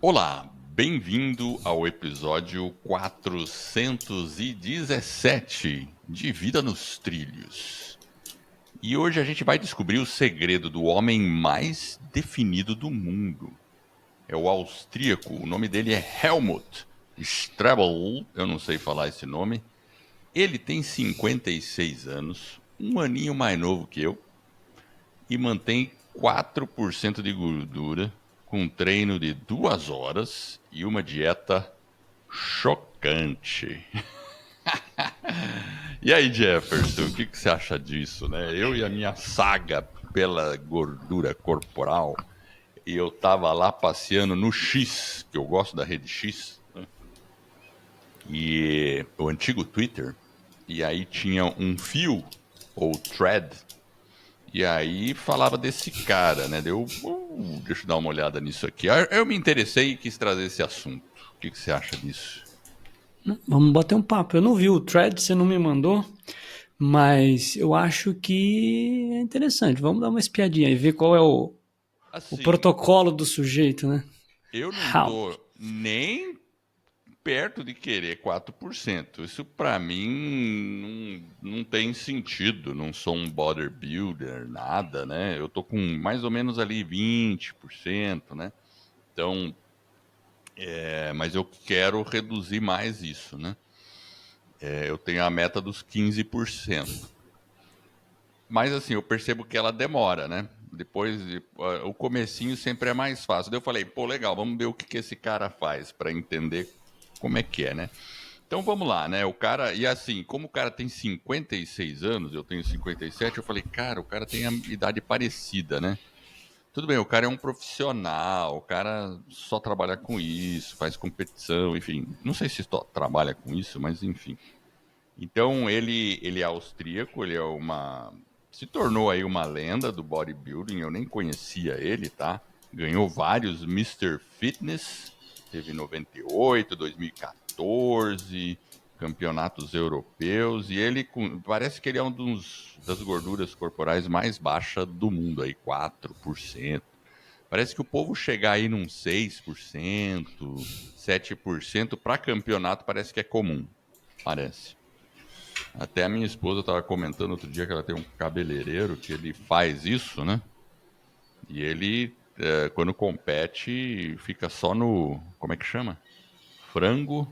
Olá, bem-vindo ao episódio 417 de Vida nos Trilhos. E hoje a gente vai descobrir o segredo do homem mais definido do mundo. É o austríaco, o nome dele é Helmut Strebel, eu não sei falar esse nome. Ele tem 56 anos, um aninho mais novo que eu, e mantém 4% de gordura com um treino de 2 horas e uma dieta chocante. E aí, Jefferson, o que você acha disso, né? Eu e a minha saga pela gordura corporal, e eu tava lá passeando no X, que eu gosto da rede X, né? E o antigo Twitter, e aí tinha um fio, ou thread, e aí falava desse cara, né? Deixa eu dar uma olhada nisso aqui. Aí eu me interessei e quis trazer esse assunto. O que você acha disso? Vamos bater um papo. Eu não vi o thread, você não me mandou, mas eu acho que é interessante. Vamos dar uma espiadinha e ver qual é o Assim, protocolo do sujeito, né? eu não tô Helmut. nem perto de querer 4%. Isso pra mim não tem sentido. Não sou um bodybuilder, nada, né? Eu tô com mais ou menos ali 20%, né? Então, mas eu quero reduzir mais isso, né? Eu tenho a meta dos 15%. Mas assim, eu percebo que ela demora, né? Depois, o comecinho sempre é mais fácil. Daí eu falei, pô, legal, vamos ver o que esse cara faz para entender como é, né? Então vamos lá, né? O cara, e assim, como o cara tem 56 anos, eu tenho 57, eu falei, cara, o cara tem a idade parecida, né? Tudo bem, o cara é um profissional, o cara só trabalha com isso, faz competição, enfim. Não sei se só trabalha com isso, mas enfim. Então ele é austríaco, ele é uma se tornou aí uma lenda do bodybuilding, eu nem conhecia ele, tá? Ganhou vários Mister Fitness, teve 98, 2014, campeonatos europeus e parece que ele é das gorduras corporais mais baixas do mundo aí, 4%. Parece que o povo chegar aí num 6%, 7% para campeonato parece que é comum, parece. Até a minha esposa estava comentando outro dia que ela tem um cabeleireiro que ele faz isso, né? E ele, quando compete, fica só no. Como é que chama? Frango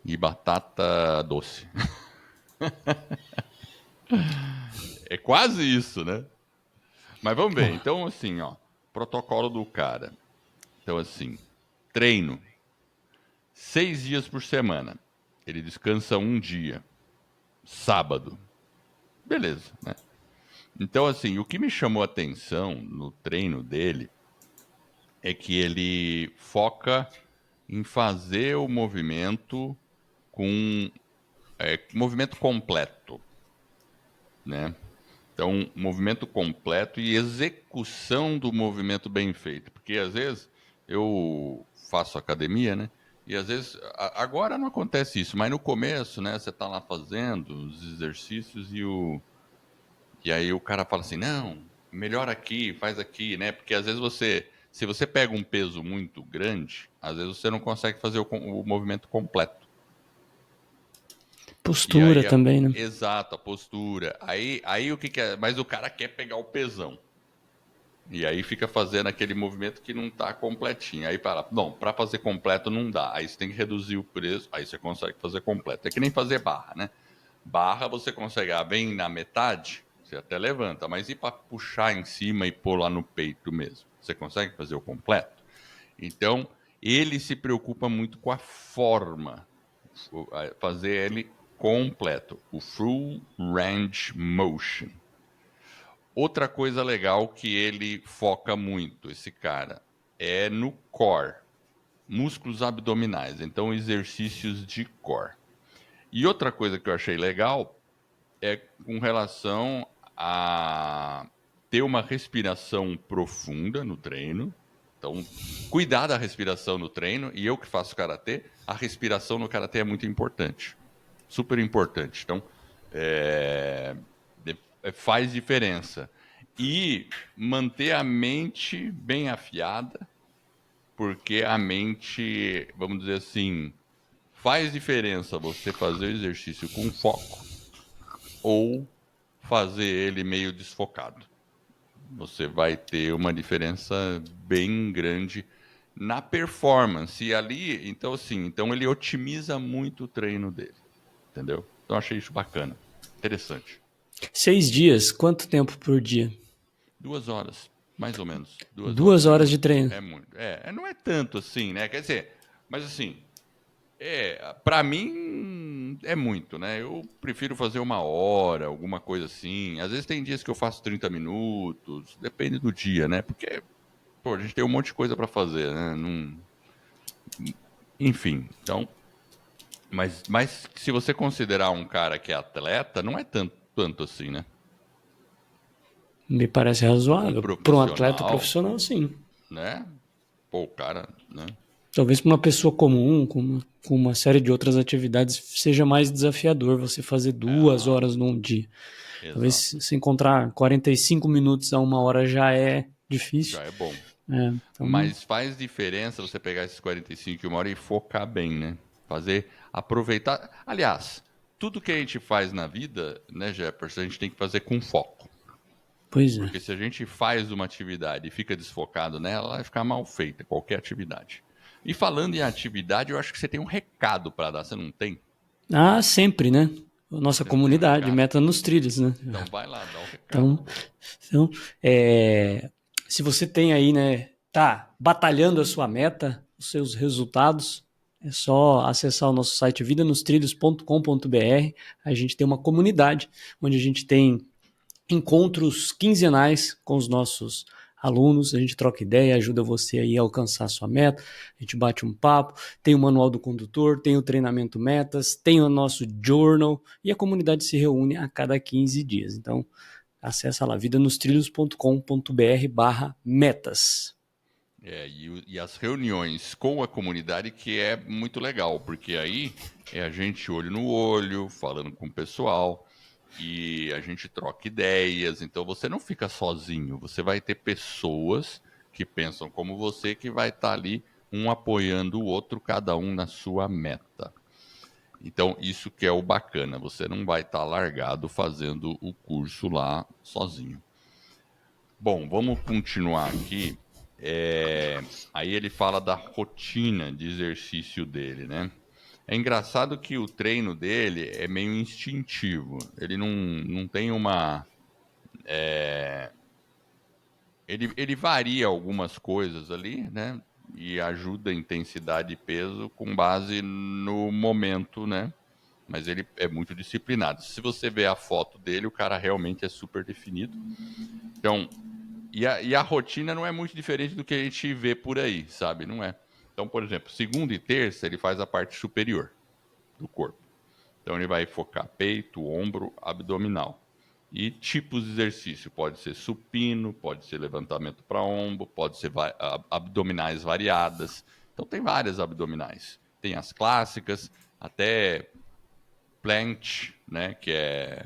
e batata doce. É quase isso, né? Mas vamos ver. Ó, Então, assim, ó. Protocolo do cara. Então, assim. Treino. 6 dias por semana. Ele descansa um dia. Sábado. Beleza, né? Então, assim, o que me chamou a atenção no treino dele é que ele foca em fazer o movimento com movimento completo, né? Então, movimento completo e execução do movimento bem feito. Porque às vezes eu faço academia, né? E às vezes, agora não acontece isso, mas no começo, né? Você tá lá fazendo os exercícios e aí o cara fala assim, não, melhor aqui, faz aqui, né? Porque às vezes se você pega um peso muito grande, às vezes você não consegue fazer o movimento completo. E postura aí, também, né? exato, a postura. Aí o que que é? Mas o cara quer pegar o pesão. E aí fica fazendo aquele movimento que não tá completinho. Aí para, não, para fazer completo não dá. Aí você tem que reduzir o peso, aí você consegue fazer completo. É que nem fazer barra, né? Barra você consegue, bem na metade, você até levanta, mas e para puxar em cima e pôr lá no peito mesmo? Você consegue fazer o completo? Então, ele se preocupa muito com a forma, fazer ele completo, o full range motion. Outra coisa legal que ele foca muito, esse cara, é no core, músculos abdominais, então exercícios de core. E outra coisa que eu achei legal é com relação a ter uma respiração profunda no treino. Então, cuidar da respiração no treino. E eu que faço karatê, a respiração no karatê é muito importante. Super importante. Então, é, faz diferença. E manter a mente bem afiada, porque a mente, vamos dizer assim, faz diferença você fazer o exercício com foco ou fazer ele meio desfocado. Você vai ter uma diferença bem grande na performance. E ali, então assim, então ele otimiza muito o treino dele, entendeu? Então achei isso bacana, interessante. 6 dias, quanto tempo por dia? 2 horas, mais ou menos. 2 horas. 2 horas de treino. É muito. Não é tanto assim, né? Quer dizer, mas assim, para mim é muito, né? Eu prefiro fazer 1 hora, alguma coisa assim. Às vezes tem dias que eu faço 30 minutos, depende do dia, né? Porque, pô, a gente tem um monte de coisa para fazer, né? Enfim, então. Mas se você considerar um cara que é atleta, não é tanto assim, né? Me parece Um razoável. Para um atleta profissional, profissional, sim. né? Pô, o cara, né? Talvez para uma pessoa comum, com uma série de outras atividades, seja mais desafiador você fazer 2 horas num dia. Talvez Exato. se encontrar 45 minutos a 1 hora já é difícil. Já é bom. Então, Mas faz diferença você pegar esses 45 e 1 hora e focar bem, né? Aproveitar. Aliás, tudo que a gente faz na vida, né, Jefferson, a gente tem que fazer com foco. pois é. Porque se a gente faz uma atividade e fica desfocado nela, ela vai ficar mal feita, qualquer atividade. E falando em atividade, eu acho que você tem um recado para dar, você não tem? Ah, sempre, né? A nossa Você não tem um comunidade, recado? Meta nos Trilhos, né? Então vai lá, dá o recado, Então, pô. então se você tem aí, né, tá batalhando a sua meta, os seus resultados, é só acessar o nosso site vidanostrilhos.com.br. A gente tem uma comunidade onde a gente tem encontros quinzenais com os nossos alunos, a gente troca ideia, ajuda você aí a alcançar a sua meta, a gente bate um papo, tem o manual do condutor, tem o treinamento metas, tem o nosso journal e a comunidade se reúne a cada 15 dias. Então, acessa lá vidanostrilhos.com.br/metas. E as reuniões com a comunidade que é muito legal, porque aí é a gente olho no olho, falando com o pessoal, e a gente troca ideias, então você não fica sozinho, você vai ter pessoas que pensam como você, que vai estar ali, um apoiando o outro, cada um na sua meta. Então, isso que é o bacana, você não vai estar largado fazendo o curso lá sozinho. Bom, vamos continuar aqui. Aí ele fala da rotina de exercício dele, né? É engraçado que o treino dele é meio instintivo. Ele não tem uma. Ele varia algumas coisas ali, né? E ajuda a intensidade e peso com base no momento, né? Mas ele é muito disciplinado. Se você ver a foto dele, o cara realmente é super definido. Então, e a rotina não é muito diferente do que a gente vê por aí, sabe? Não é. Então, por exemplo, segunda e terça ele faz a parte superior do corpo. Então ele vai focar peito, ombro, abdominal. E tipos de exercício, pode ser supino, pode ser levantamento para ombro, pode ser abdominais variadas. Então tem várias abdominais. Tem as clássicas, até planche, né, que é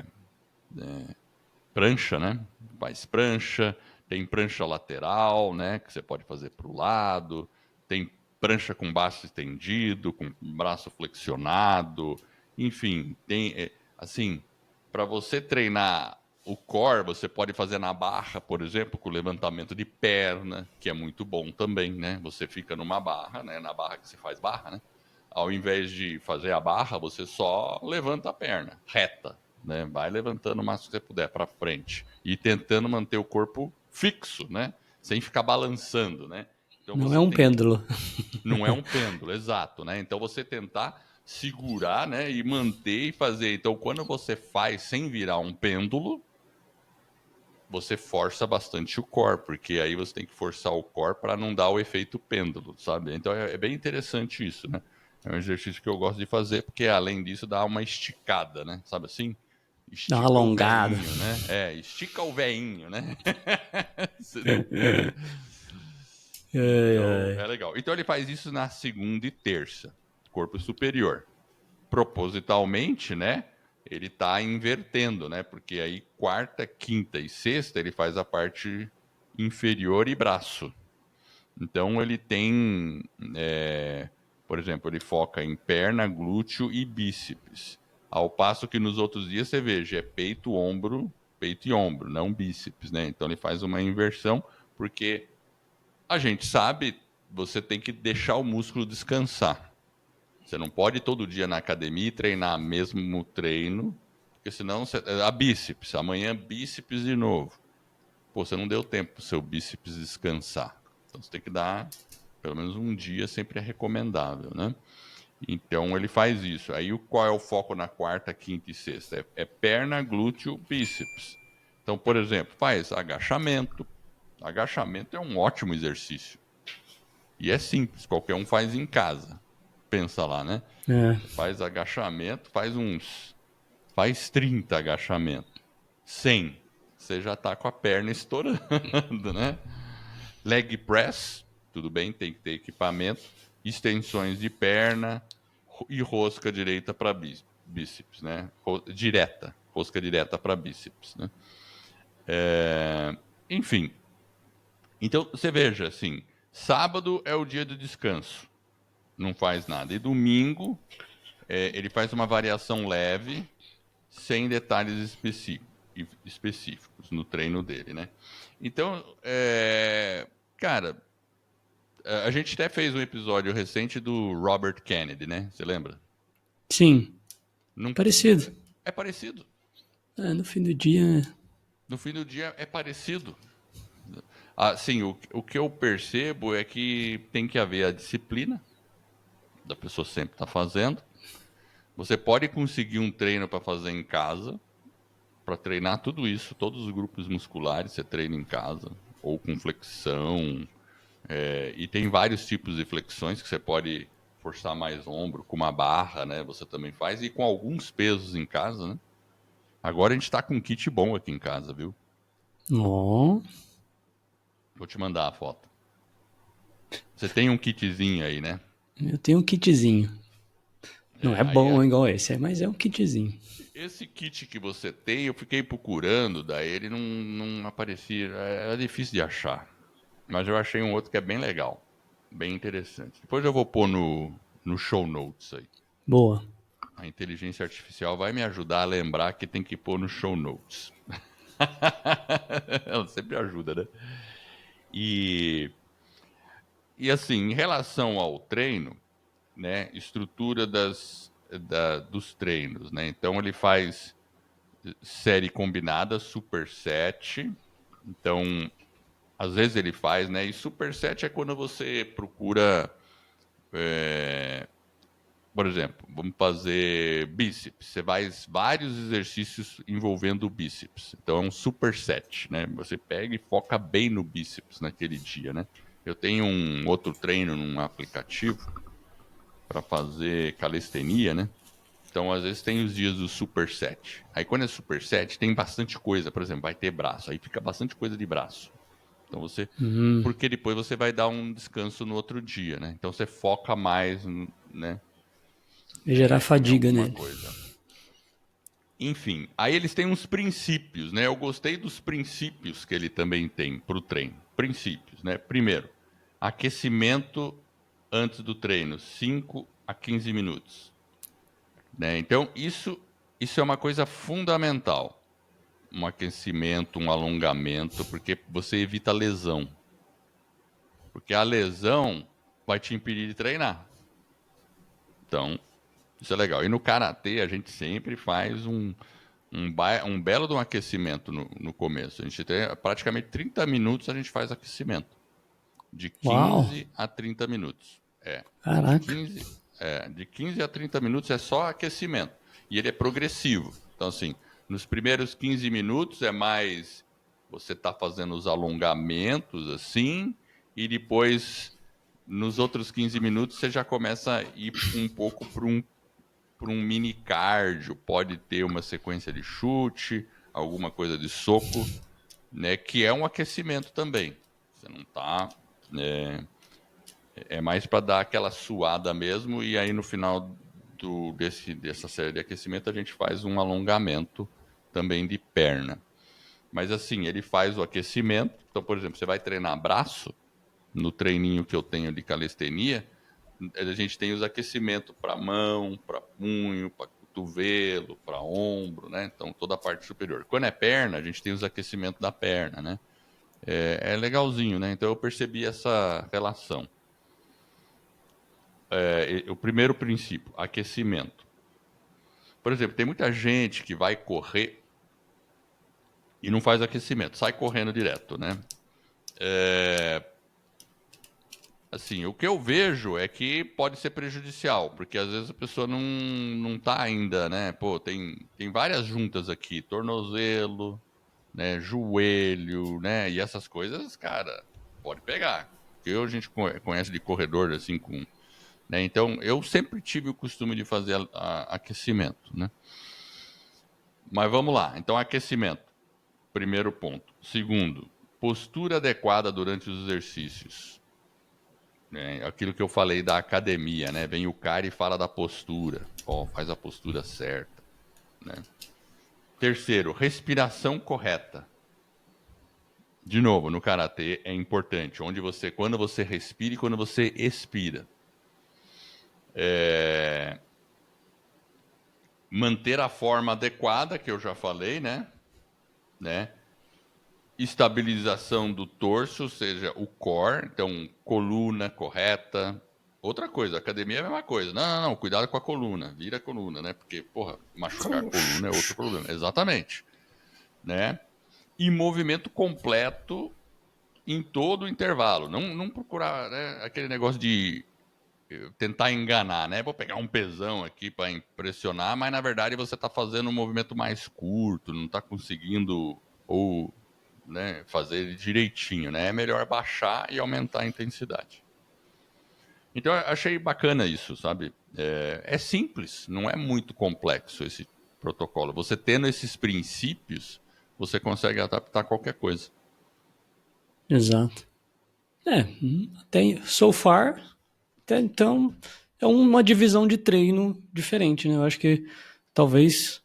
prancha, né? Faz prancha, tem prancha lateral, né? Que você pode fazer para o lado, tem prancha com braço estendido, com braço flexionado, enfim, tem assim, para você treinar o core, você pode fazer na barra, por exemplo, com levantamento de perna, que é muito bom também, né? Você fica numa barra, né? Na barra que você faz barra, né? Ao invés de fazer a barra, você só levanta a perna reta, né? Vai levantando o máximo que você puder para frente e tentando manter o corpo fixo, né? Sem ficar balançando, né? Então Não é você um tem que. pêndulo. Não é um pêndulo, exato, né? Então você tentar segurar, né? E manter e fazer. Então quando você faz sem virar um pêndulo, você força bastante o core, porque aí você tem que forçar o core para não dar o efeito pêndulo, sabe? Então é bem interessante isso, né? É um exercício que eu gosto de fazer, porque além disso dá uma esticada, né? Sabe assim? Dá uma Estica o alongada. veinho, né? Estica o veinho, né? Ai, Então, ai. é legal. Então ele faz isso na segunda e terça, corpo superior. Propositalmente, né? Ele tá invertendo, né? Porque aí quarta, quinta e sexta ele faz a parte inferior e braço. Então ele tem, por exemplo, ele foca em perna, glúteo e bíceps. Ao passo que nos outros dias você veja, é peito e ombro, não bíceps, né? Então ele faz uma inversão, porque a gente sabe, você tem que deixar o músculo descansar. Você não pode todo dia na academia e treinar mesmo treino, porque senão a bíceps, amanhã bíceps de novo. Pô, você não deu tempo pro seu bíceps descansar. Então você tem que dar pelo menos um dia, sempre é recomendável, né? Então ele faz isso. Aí qual é o foco na quarta, quinta e sexta? É perna, glúteo, bíceps. Então, por exemplo, faz agachamento. Agachamento é um ótimo exercício. E é simples, qualquer um faz em casa. Pensa lá, né? É. Você faz agachamento, faz 30 agachamentos. 100, você já tá com a perna estourando, né? Leg press, tudo bem, tem que ter equipamento. Extensões de perna e rosca direita para bíceps, né? Rosca direta para bíceps, né? Enfim, então você veja assim, sábado é o dia do descanso, não faz nada. E domingo ele faz uma variação leve, sem detalhes específicos no treino dele, né? Então, cara, a gente até fez um episódio recente do Robert Kennedy, né? Você lembra? Sim, Não, parecido. é parecido. No fim do dia. No fim do dia é parecido. Assim, o que eu percebo é que tem que haver a disciplina da pessoa sempre estar fazendo. Você pode conseguir um treino para fazer em casa, para treinar tudo isso, todos os grupos musculares você treina em casa, ou com flexão. E tem vários tipos de flexões que você pode forçar mais ombro, com uma barra, né? Você também faz, e com alguns pesos em casa, né? Agora a gente está com um kit bom aqui em casa, viu? Ó, Vou te mandar a foto. Você tem um kitzinho aí, né? eu tenho um kitzinho. Não é Aí bom igual esse, mas é um kitzinho. esse kit que você tem, eu fiquei procurando, daí ele não aparecia, era difícil de achar. Mas eu achei um outro que é bem legal, bem interessante. Depois eu vou pôr no show notes aí. Boa. A inteligência artificial vai me ajudar a lembrar que tem que pôr no show notes. Ela sempre ajuda, né? E, e assim, em relação ao treino, né? Estrutura dos treinos, né? Então ele faz série combinada, superset. Então, às vezes ele faz, né? E superset é quando você procura, por exemplo, vamos fazer bíceps. Você faz vários exercícios envolvendo o bíceps. Então é um superset, né? Você pega e foca bem no bíceps naquele dia, né? Eu tenho um outro treino num aplicativo para fazer calistenia, né? Então, às vezes, tem os dias do superset. Aí, quando é superset, tem bastante coisa. Por exemplo, vai ter braço. Aí fica bastante coisa de braço. Então, porque depois você vai dar um descanso no outro dia, né? Então, você foca mais, né? Gerar Em fadiga alguma nele. coisa. Enfim, aí eles têm uns princípios, né? Eu gostei dos princípios que ele também tem para o treino. Princípios, né? Primeiro, aquecimento antes do treino, 5 a 15 minutos. Né? Então, isso é uma coisa fundamental. Um aquecimento, um alongamento, porque você evita lesão. Porque a lesão vai te impedir de treinar. Então, isso é legal. E no karatê, a gente sempre faz um belo de um aquecimento no começo. A gente tem praticamente 30 minutos a gente faz aquecimento. De Uau, 15 a 30 minutos. De caraca. 15, de 15 a 30 minutos é só aquecimento. E ele é progressivo. Então, assim, nos primeiros 15 minutos é mais você está fazendo os alongamentos assim, e depois, nos outros 15 minutos, você já começa a ir um pouco para um mini cardio. Pode ter uma sequência de chute, alguma coisa de soco, né? Que é um aquecimento também. Você não está. É mais para dar aquela suada mesmo, e aí no final dessa série de aquecimento a gente faz um alongamento também de perna. Mas assim, ele faz o aquecimento. Então, por exemplo, você vai treinar braço, no treininho que eu tenho de calistenia, a gente tem os aquecimentos para mão, para punho, para cotovelo, para ombro, né? Então toda a parte superior. Quando é perna, a gente tem os aquecimentos da perna, né? É legalzinho, né? Então eu percebi essa relação. O primeiro princípio, aquecimento. Por exemplo, tem muita gente que vai correr e não faz aquecimento, sai correndo direto, né? Assim, o que eu vejo é que pode ser prejudicial, porque às vezes a pessoa não tá ainda, né? Pô, tem várias juntas aqui, tornozelo, né, joelho, né? E essas coisas, cara, pode pegar. Porque a gente conhece de corredor, assim, com... Né? Então, eu sempre tive o costume de fazer aquecimento, né? Mas vamos lá. Então, aquecimento, primeiro ponto. Segundo, postura adequada durante os exercícios. Aquilo que eu falei da academia, né? Vem o cara e fala da postura. Ó, faz a postura certa, né? Terceiro, respiração correta. De novo, no karatê é importante, quando você respira e quando você expira. Manter a forma adequada, que eu já falei, né? Estabilização do torso, ou seja, o core, então coluna correta. Outra coisa, academia é a mesma coisa. Não, cuidado com a coluna, vira a coluna, né? Porque, porra, machucar a coluna é outro problema. Exatamente, né? E movimento completo em todo o intervalo. Não procurar, né, aquele negócio de tentar enganar, né? Vou pegar um pesão aqui para impressionar, mas na verdade você está fazendo um movimento mais curto, não está conseguindo ou, né, fazer ele direitinho, né? É melhor baixar e aumentar a intensidade. Então eu achei bacana isso, sabe? É simples, não é muito complexo esse protocolo. Você tendo esses princípios, você consegue adaptar qualquer coisa. Exato. Tem so far, então é uma divisão de treino diferente, né? Eu acho que talvez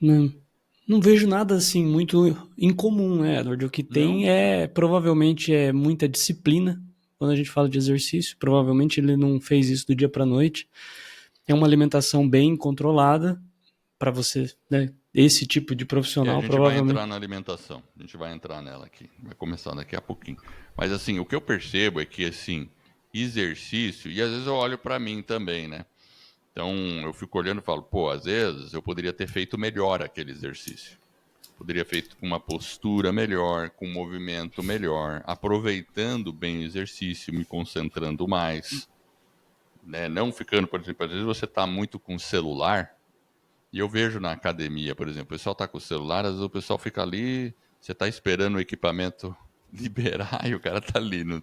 não vejo nada assim muito incomum, né, Edward? O que tem provavelmente é muita disciplina. Quando a gente fala de exercício, provavelmente ele não fez isso do dia para noite. É uma alimentação bem controlada para você, né? Esse tipo de profissional, a gente vai provavelmente. entrar na alimentação. A gente vai entrar nela aqui. Vai começar daqui a pouquinho. Mas assim, o que eu percebo é que assim, exercício, e às vezes eu olho para mim também, né? Então eu fico olhando e falo, pô, às vezes eu poderia ter feito melhor aquele exercício. Poderia ter feito com uma postura melhor, com um movimento melhor, aproveitando bem o exercício, me concentrando mais, né? Não ficando, por exemplo, às vezes você está muito com o celular. E eu vejo na academia, por exemplo, o pessoal tá com o celular, às vezes o pessoal fica ali, você tá esperando o equipamento liberar e o cara tá ali no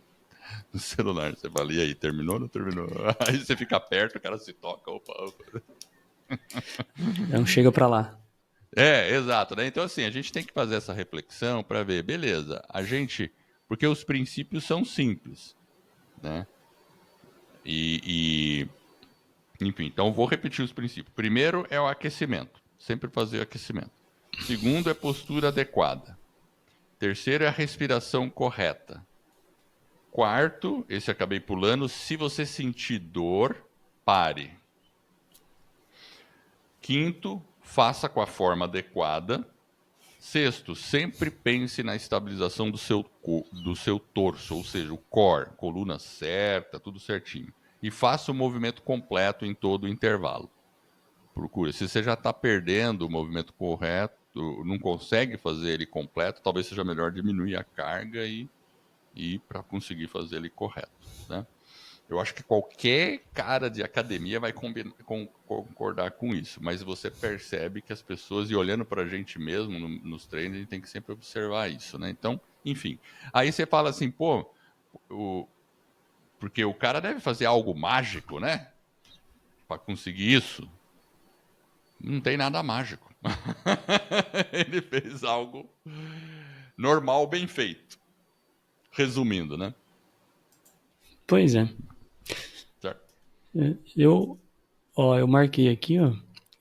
celular. Você fala, e aí, terminou ou não terminou? Aí você fica perto, o cara se toca, opa. Não chega para lá. Exato, né? Então, assim, a gente tem que fazer essa reflexão para ver, beleza, porque os princípios são simples, né? Enfim, então vou repetir os princípios. Primeiro é o aquecimento, sempre fazer o aquecimento. Segundo é postura adequada. Terceiro é a respiração correta. Quarto, esse acabei pulando, se você sentir dor, pare. Quinto, faça com a forma adequada. Sexto, sempre pense na estabilização do seu torso, ou seja, o core, coluna certa, tudo certinho. E faça o movimento completo em todo o intervalo. Procura. Se você já está perdendo o movimento correto, não consegue fazer ele completo, talvez seja melhor diminuir a carga e para conseguir fazer ele correto, né? Eu acho que qualquer cara de academia vai concordar com isso, mas você percebe que as pessoas, e olhando para a gente mesmo nos treinos, a gente tem que sempre observar isso, né? Então, enfim. Aí você fala assim, pô, porque o cara deve fazer algo mágico, né? Para conseguir isso. Não tem nada mágico. Ele fez algo normal, bem feito. Resumindo, né? Pois é. Certo. Eu marquei aqui, ó,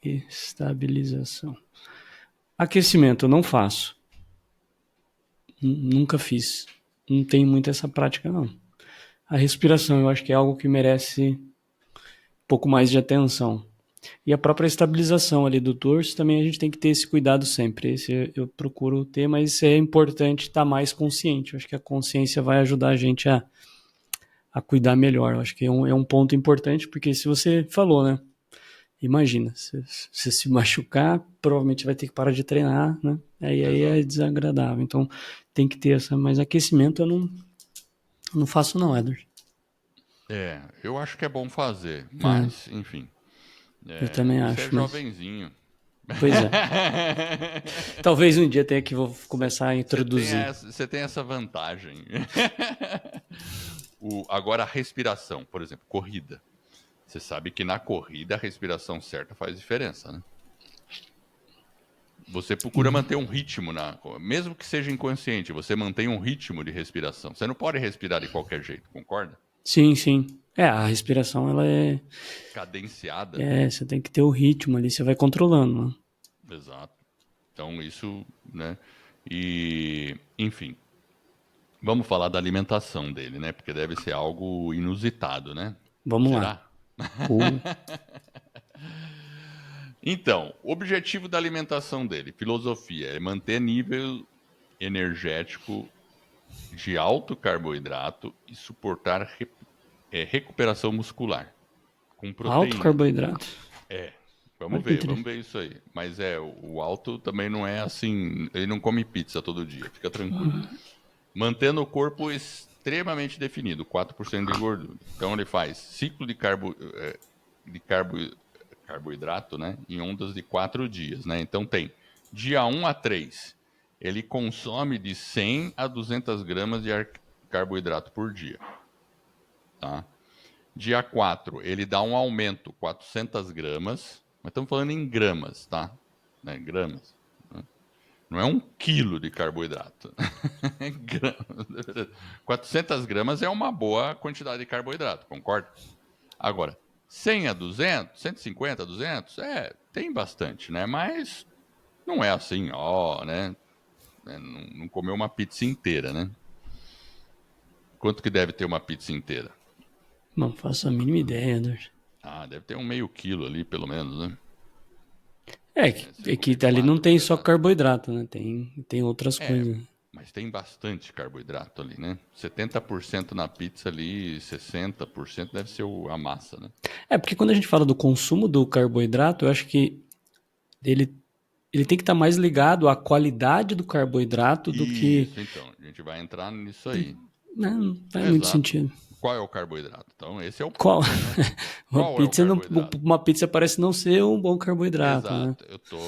estabilização. Aquecimento eu não faço. Nunca fiz. não tenho muito essa prática, não. A respiração, eu acho que é algo que merece um pouco mais de atenção. E a própria estabilização ali do torso, também a gente tem que ter esse cuidado sempre. Esse eu procuro ter, mas é importante estar mais consciente. Eu acho que a consciência vai ajudar a gente a cuidar melhor. Eu acho que é um ponto importante, porque se você falou, né? Imagina, se machucar, provavelmente vai ter que parar de treinar, né? Aí é Exato. desagradável. Então tem que ter essa. Mas aquecimento eu não faço, não, Edward. Eu acho que é bom fazer, É, mas, enfim. eu também Você é acho, mas. jovenzinho. Pois é. Talvez um dia tenha que vou Você começar a tem introduzir. essa vantagem. Agora, a respiração, por exemplo, corrida. Você sabe que na corrida a respiração certa faz diferença, né? Você procura manter um ritmo, mesmo que seja inconsciente, você mantém um ritmo de respiração. Você não pode respirar de qualquer jeito, concorda? Sim, sim. A respiração, ela é. Cadenciada. Você tem que ter o ritmo ali, você vai controlando, né? Exato. Então, isso, né? E, enfim, vamos falar da alimentação dele, né? Porque deve ser algo inusitado, né? Vamos lá. Será? O Então, o objetivo da alimentação dele, filosofia, é manter nível energético de alto carboidrato e suportar recuperação muscular com alto proteína. carboidrato. É, Olha que vamos interessante. ver isso aí. Mas o alto também não é assim, ele não come pizza todo dia, fica tranquilo. Mantendo o corpo extremamente definido, 4% de gordura. Então ele faz ciclo de carboidrato, né, em ondas de 4 dias, né? Então tem dia 1 a 3, ele consome de 100 a 200 gramas de carboidrato por dia, tá? Dia 4, ele dá um aumento, 400 gramas, mas estamos falando em gramas, tá? Né? Gramas. Não é 1 quilo de carboidrato. 400 gramas é uma boa quantidade de carboidrato, concorda? Agora, 100 a 200, 150 a 200, tem bastante, né? Mas não é assim, né? Não comeu uma pizza inteira, né? Quanto que deve ter uma pizza inteira? Não faço a mínima ideia, Edward. Deve ter um meio quilo ali, pelo menos, né? É, Você é que comer ali não quatro tem só pedaços. carboidrato, né? Tem outras É, coisas. mas tem bastante carboidrato ali, né? 70% na pizza ali, 60% deve ser a massa, né? Porque quando a gente fala do consumo do carboidrato, eu acho que ele, ele tem que estar mais ligado à qualidade do carboidrato do que. Isso, então, a gente vai entrar nisso aí. Né, não faz muito Exato. sentido. Qual é o carboidrato? Então, esse é o Qual? ponto, né? Uma Qual é o pizza, não, carboidrato? uma pizza parece não ser um bom carboidrato, né? Exato, eu tô.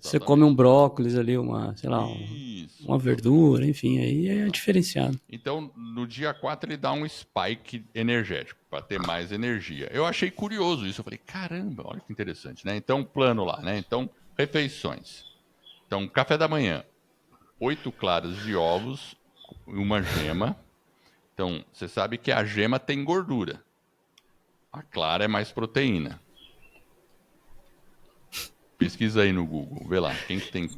Você come um Exatamente. brócolis ali, sei lá, Isso, uma exatamente. verdura, enfim, aí é Exato. diferenciado. Então, no dia 4 ele dá um spike energético para ter mais energia. Eu achei curioso isso. Eu falei, caramba, olha que interessante, né? Então, plano lá, né? Então, refeições. Então, café da manhã, 8 claras de ovos, uma gema. Então, você sabe que a gema tem gordura. A clara é mais proteína. Pesquisa aí no Google, vê lá, quem que tem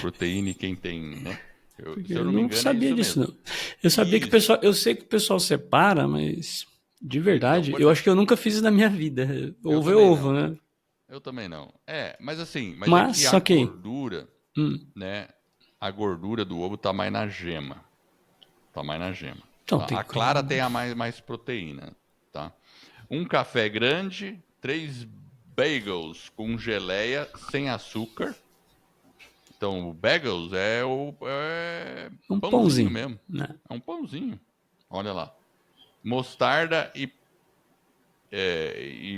proteína e quem tem, né? Porque Se eu eu não me não engano, é sabia isso disso, mesmo. não. Eu sabia que o Isso. pessoal. Eu sei que o pessoal separa, mas. De Então, verdade, por eu acho exemplo, que eu nunca fiz isso na minha vida. eu Ovo é também ovo, não. né? Eu também não. Mas é Mas, que a só que. gordura, Hum, né? A gordura do ovo tá mais na gema. Tá mais na gema. então, Tá? tem A que. clara tem a mais proteína, tá? Um café grande, 3 bagels com geleia sem açúcar. Então, o bagels é o Um pãozinho pãozinho, mesmo. né? É um pãozinho. Olha lá. Mostarda e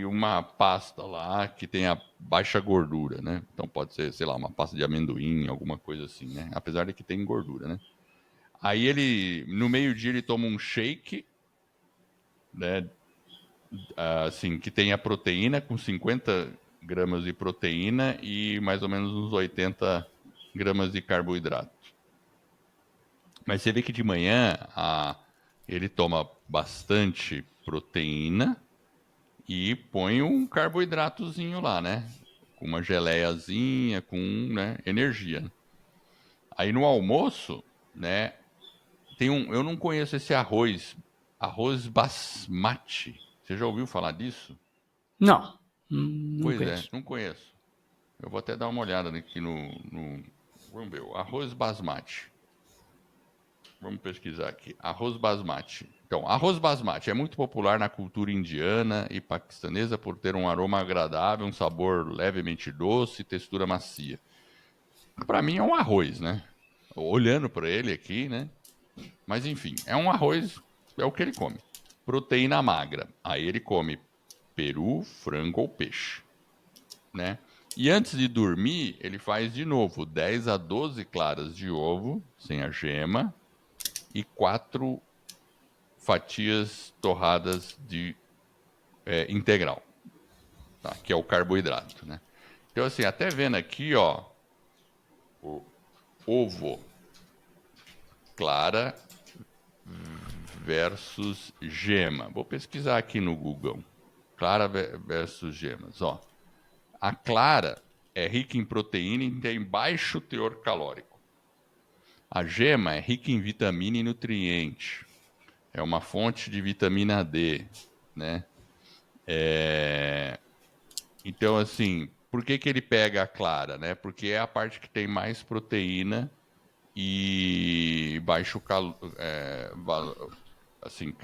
uma pasta lá que tem a baixa gordura, né? Então pode ser, sei lá, uma pasta de amendoim, alguma coisa assim, né? Apesar de que tem gordura, né? Aí no meio-dia, ele toma um shake, né? Assim, que tem a proteína, com 50 gramas de proteína e mais ou menos uns 80 gramas de carboidrato. Mas você vê que de manhã ele toma bastante proteína e põe um carboidratozinho lá, né? Com uma geleiazinha, com, né, energia. Aí no almoço, né, eu não conheço esse arroz basmati. Você já ouviu falar disso? Não, não Pois é, conheço. não conheço. Eu vou até dar uma olhada aqui vamos ver, o arroz basmati. Vamos pesquisar aqui. Arroz basmati. Então, arroz basmati é muito popular na cultura indiana e paquistanesa por ter um aroma agradável, um sabor levemente doce e textura macia. Para mim é um arroz, né? Olhando para ele aqui, né? Mas enfim, é um arroz, é o que ele come. Proteína magra. Aí ele come peru, frango ou peixe, né? E antes de dormir, ele faz de novo 10 a 12 claras de ovo, sem a gema, e 4 fatias torradas de integral, tá? Que é o carboidrato, né? Então, assim, até vendo aqui, ó, o ovo, clara versus gema. Vou pesquisar aqui no Google. Clara versus gemas, ó. A clara é rica em proteína e tem baixo teor calórico. A gema é rica em vitamina e nutriente. É uma fonte de vitamina D, né? Então, assim, por que ele pega a clara, né? Porque é a parte que tem mais proteína e baixo assim,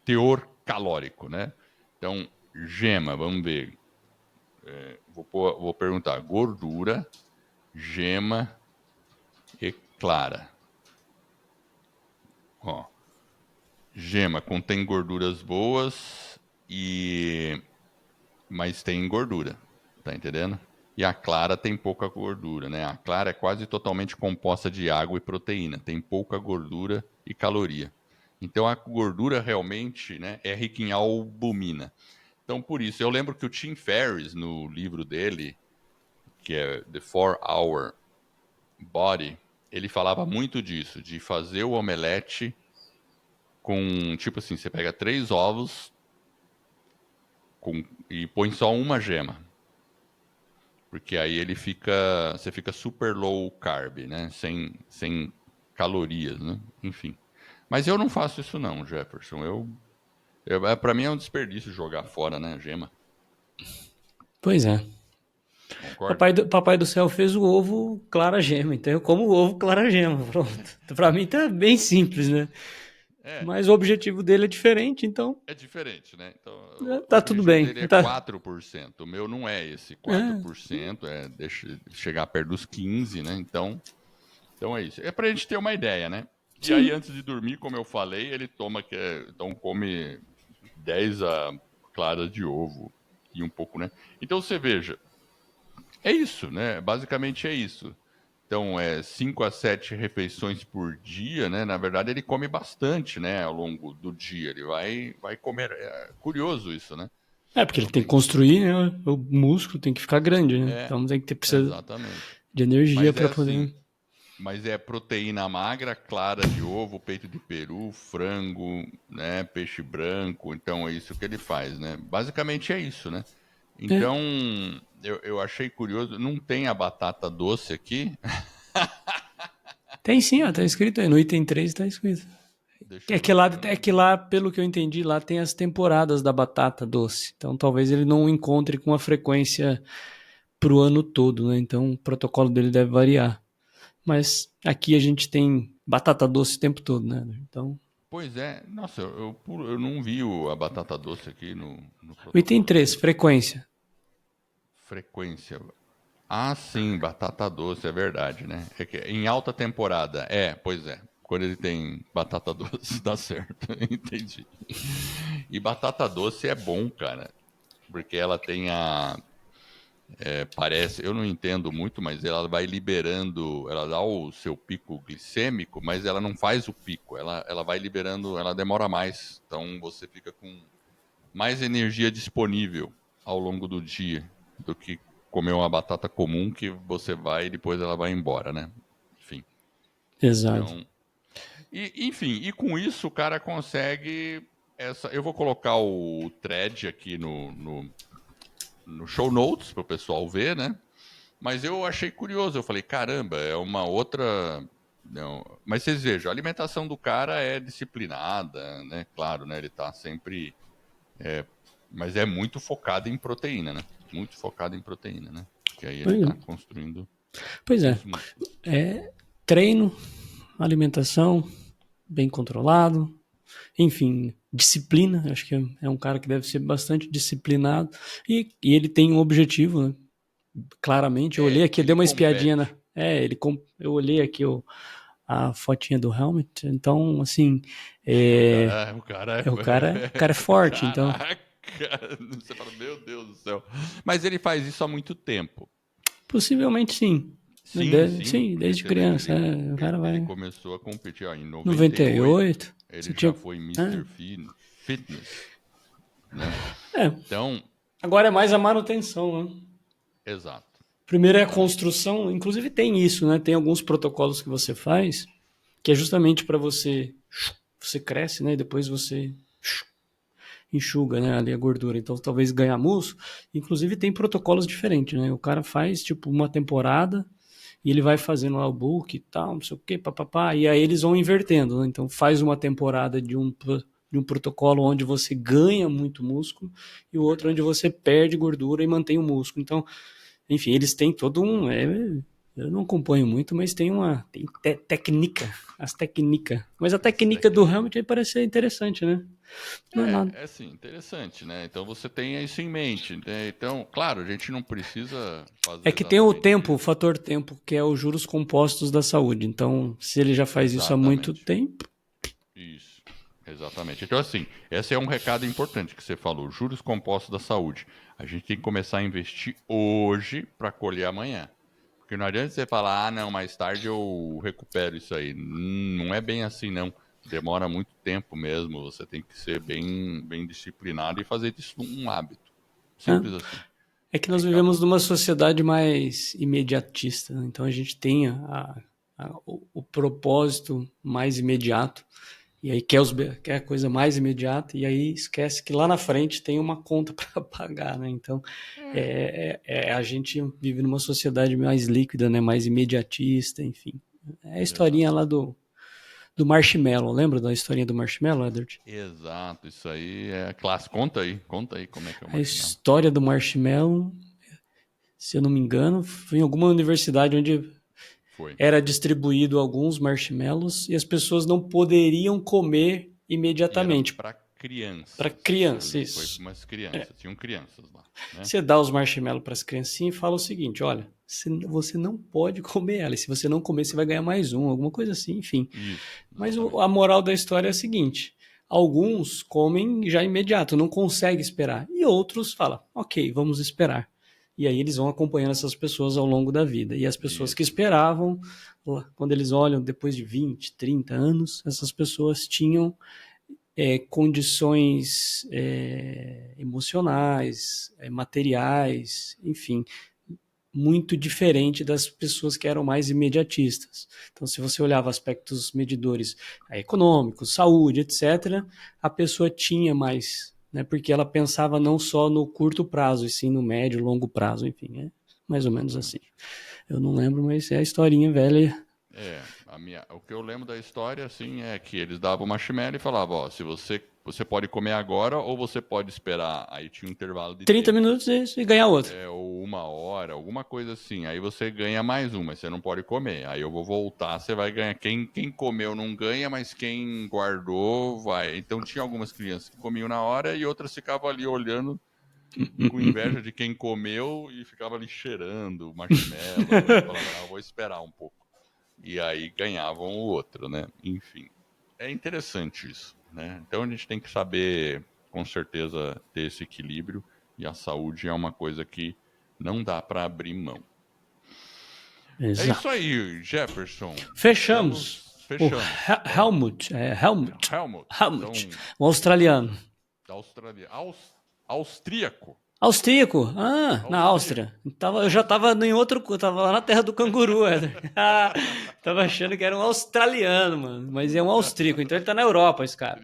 teor calórico, né? Então, gema, vamos ver. Vou perguntar: gordura, gema e clara. Ó, gema contém gorduras boas mas tem gordura, tá entendendo? E a clara tem pouca gordura, né? A clara é quase totalmente composta de água e proteína, tem pouca gordura e caloria. Então a gordura realmente, né, é rica em albumina. Então por isso, eu lembro que o Tim Ferriss, no livro dele, que é The 4-Hour Body, ele falava muito disso, de fazer o omelete com, tipo assim, você pega 3 ovos e põe só uma gema. Porque aí você fica super low carb, né? Sem calorias, né? Enfim. Mas eu não faço isso não, Jefferson. Para mim é um desperdício jogar fora, né, gema. Pois é. Concorda? Papai do céu fez o ovo clara gema, então eu como o ovo clara gema, pronto. Pra mim tá bem simples, né? É, Mas o objetivo dele é diferente, então é diferente, né? Então, o tá tudo objetivo bem. dele é Tá, 4%. O meu não é esse é, 4%, chegar perto dos 15, né? Então é isso. É pra gente ter uma ideia, né? E aí, sim. antes de dormir, como eu falei, ele então come 10 claras de ovo e um pouco, né? Então você veja, é isso, né? Basicamente é isso. Então, 5 a 7 refeições por dia, né? Na verdade, ele come bastante, né? Ao longo do dia. Ele vai comer. É curioso isso, né? É, porque ele Então tem que tem. construir, né? O músculo tem que ficar grande, né? É, Então precisa exatamente. de energia Mas é para assim. poder. Mas é proteína magra, clara de ovo, peito de peru, frango, né? Peixe branco. Então é isso que ele faz, né? Basicamente é isso, né? É, Então, eu achei curioso. Não tem a batata doce aqui. tem sim, ó, tá escrito aí. No item 3 tá escrito. Deixa eu ver. É que lá, pelo que eu entendi, lá tem as temporadas da batata doce. Então talvez ele não encontre com a frequência pro ano todo, né? Então o protocolo dele deve variar. Mas aqui a gente tem batata doce o tempo todo, né? Então, Pois é, nossa, eu não vi a batata doce aqui no o item protocolo 3 dele. frequência. Frequência. Ah, sim, batata doce, é verdade, né? É que em alta temporada, pois é. Quando ele tem batata doce, dá certo, entendi. E batata doce é bom, cara, porque ela tem parece, eu não entendo muito, mas ela vai liberando, ela dá o seu pico glicêmico, mas ela não faz o pico, ela vai liberando, ela demora mais, então você fica com mais energia disponível ao longo do dia do que comer uma batata comum que você vai e depois ela vai embora, né? Enfim. Exato. Então, enfim, e com isso o cara consegue essa. Eu vou colocar o thread aqui no show notes para o pessoal ver, né? Mas eu achei curioso, eu falei, caramba, é uma outra. Não, mas vocês vejam, a alimentação do cara é disciplinada, né? Claro, né? Ele tá sempre. Mas é muito focado em proteína, né? Muito focado em proteína, né? Que aí ele Pois é. tá construindo Pois é. os músculos. Treino, alimentação, bem controlado, enfim, disciplina. Acho que é um cara que deve ser bastante disciplinado. E ele tem um objetivo, né? Claramente. Eu olhei aqui, eu dei Ele uma espiadinha compete. eu olhei aqui a fotinha do helmet. Então, assim, O é, cara, o cara o cara é forte. Então, Caraca! Você fala, meu Deus do céu. Mas ele faz isso há muito tempo. possivelmente sim. Sim, sim, Sim, porque desde você veja, criança. O cara ele vai. começou a competir ó, em 98, 98. Você ele tinha. já foi É, Mr. Fitness, né? é. Então, Agora é mais a manutenção, né? exato, Primeiro é a exatamente. construção, inclusive tem isso, né? Tem alguns protocolos que você faz que é justamente para você cresce, né? E depois você enxuga, né, ali a gordura. Então talvez ganhar músculo. Inclusive tem protocolos diferentes, né? O cara faz tipo uma temporada e ele vai fazendo lá o bulk e tal, não sei o que, papapá, e aí eles vão invertendo, né? Então faz uma temporada de um protocolo onde você ganha muito músculo e o outro onde Verdade. você perde gordura e mantém o músculo. Então enfim, eles têm todo um. Eu não acompanho muito, mas tem uma. Tem técnica. As técnicas. Mas a As técnica do técnicas. Helmut aí parece ser interessante, né? Não é nada. É assim, interessante, né? Então você tem isso em mente, né? Então, claro, a gente não precisa É fazer que tem o exatamente tempo, o isso. fator tempo, que é os juros compostos da saúde. Então, se ele já faz isso há muito Exatamente. tempo. Isso, exatamente. Então, assim, esse é um recado importante que você falou: juros compostos da saúde. A gente tem que começar a investir hoje para colher amanhã. Porque não adianta você falar, ah, não, mais tarde eu recupero isso aí. Não é bem assim, não. Demora muito tempo mesmo. Você tem que ser bem disciplinado e fazer disso um hábito. Né? Simples assim. É que nós Aí vivemos acabou. numa sociedade mais imediatista, né? Então a gente tem o propósito mais imediato. E aí quer a coisa mais imediata e aí esquece que lá na frente tem uma conta para pagar, né? Então a gente vive numa sociedade mais líquida, né? Mais imediatista, enfim. É a historinha Exato. lá do Marshmallow. Lembra da historinha do Marshmallow, Edward? Exato, isso aí é clássico. Conta aí como é que é o A marshmallow. história do Marshmallow, se eu não me engano, foi em alguma universidade onde Foi. era distribuído alguns marshmallows e as pessoas não poderiam comer E era imediatamente. para Para crianças. criança, Ali foi para isso. umas crianças. Tinham crianças lá, né? Você dá os marshmallows para as criancinhas e fala o seguinte: olha, você não pode comer ela. E se você não comer, você vai ganhar mais um, alguma coisa assim, enfim. Isso, Mas exatamente. a moral da história é a seguinte: alguns comem já imediato, não conseguem esperar. E outros falam: ok, vamos esperar. E aí eles vão acompanhando essas pessoas ao longo da vida. E as pessoas que Isso. esperavam, quando eles olham depois de 20, 30 anos, essas pessoas tinham condições emocionais, materiais, enfim, muito diferente das pessoas que eram mais imediatistas. Então, se você olhava aspectos medidores econômicos, saúde, etc., a pessoa tinha mais, né, porque ela pensava não só no curto prazo, e sim no médio e longo prazo, enfim, é mais ou menos assim. Exatamente. Eu não lembro, mas é a historinha velha. O que eu lembro da história, assim, é que eles davam marshmallow e falavam, ó, se você pode comer agora ou você pode esperar. Aí tinha um intervalo de 30 tempo. minutos e ganhar outro. Ou uma hora, alguma coisa assim. Aí você ganha mais um, mas você não pode comer. Aí eu vou voltar, você vai ganhar. Quem comeu não ganha, mas quem guardou vai. Então tinha algumas crianças que comiam na hora e outras ficavam ali olhando com inveja de quem comeu e ficava ali cheirando o marshmallow e falava, não, eu vou esperar um pouco. E aí ganhavam o outro, né? Enfim, é interessante isso, né? Então a gente tem que saber, com certeza, ter esse equilíbrio e a saúde é uma coisa que não dá para abrir mão. É isso Exato. aí, Jefferson. Fechamos. O Fechamos. Então, Helmut. Helmut, Helmut. então, O australiano. da Austrália, austríaco, Austríaco. Ah, na austríaco, Áustria. Eu já estava em outro. Eu tava lá na terra do canguru, Éder. Tava achando que era um australiano, mano. Mas é um austríaco. Então ele tá na Europa, esse cara.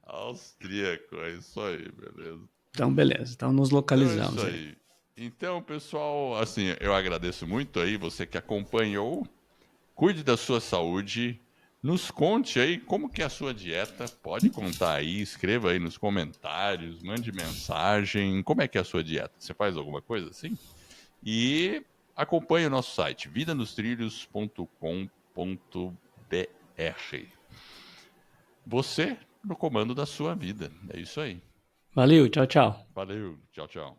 austríaco, é isso aí, beleza. Então, beleza. Então nos Então é isso localizamos aí. aí. Então, pessoal, assim, eu agradeço muito aí você que acompanhou. cuide da sua saúde. Nos conte aí como que é a sua dieta. Pode contar aí, escreva aí nos comentários, mande mensagem. Como é que é a sua dieta? Você faz alguma coisa assim? E acompanhe o nosso site, vidanostrilhos.com.br. Você no comando da sua vida. É isso aí. Valeu, tchau, tchau. Valeu, tchau, tchau.